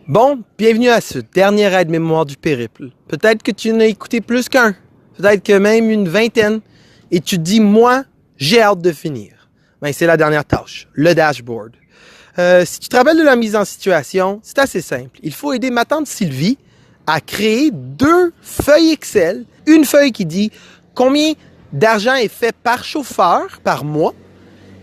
Bon, bienvenue à ce dernier aide-mémoire du périple. Peut-être que tu n'as écouté plus qu'un, peut-être que même une vingtaine, et tu te dis, moi, j'ai hâte de finir. Ben, c'est la dernière tâche, le dashboard. Si tu te rappelles de la mise en situation, c'est assez simple. Il faut aider ma tante Sylvie à créer deux feuilles Excel. Une feuille qui dit combien d'argent est fait par chauffeur par mois,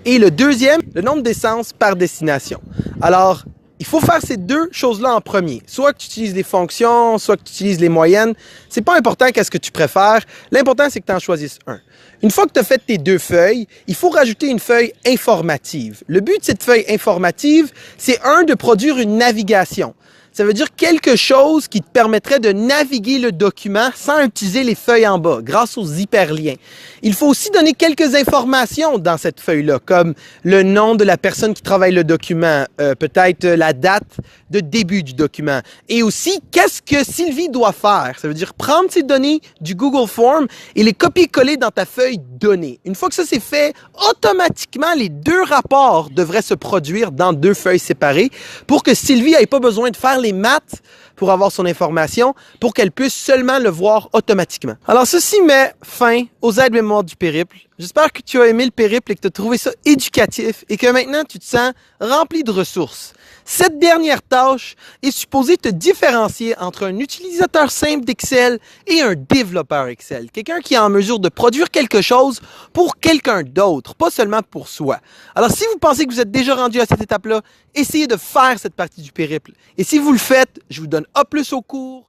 et le deuxième, le nombre d'essence par destination. Alors, il faut faire ces deux choses-là en premier. Soit que tu utilises les fonctions, soit que tu utilises les moyennes. C'est pas important qu'est-ce que tu préfères. L'important, c'est que tu en choisisses un. Une fois que tu as fait tes deux feuilles, il faut rajouter une feuille informative. Le but de cette feuille informative, c'est de produire une navigation. Ça veut dire quelque chose qui te permettrait de naviguer le document sans utiliser les feuilles en bas, grâce aux hyperliens. Il faut aussi donner quelques informations dans cette feuille-là, comme le nom de la personne qui travaille le document, peut-être la date de début du document, et aussi qu'est-ce que Sylvie doit faire. Ça veut dire prendre ces données du Google Form et les copier-coller dans ta feuille données. Une fois que ça c'est fait, automatiquement, les deux rapports devraient se produire dans deux feuilles séparées pour que Sylvie n'ait pas besoin de faire les maths pour avoir son information, pour qu'elle puisse seulement le voir automatiquement. Alors, ceci met fin aux aides-mémoires du périple. J'espère que tu as aimé le périple et que tu as trouvé ça éducatif et que maintenant tu te sens rempli de ressources. Cette dernière tâche est supposée te différencier entre un utilisateur simple d'Excel et un développeur Excel. Quelqu'un qui est en mesure de produire quelque chose pour quelqu'un d'autre, pas seulement pour soi. Alors, si vous pensez que vous êtes déjà rendu à cette étape-là, essayez de faire cette partie du périple. Et si vous le faites, je vous donne A+ au cours.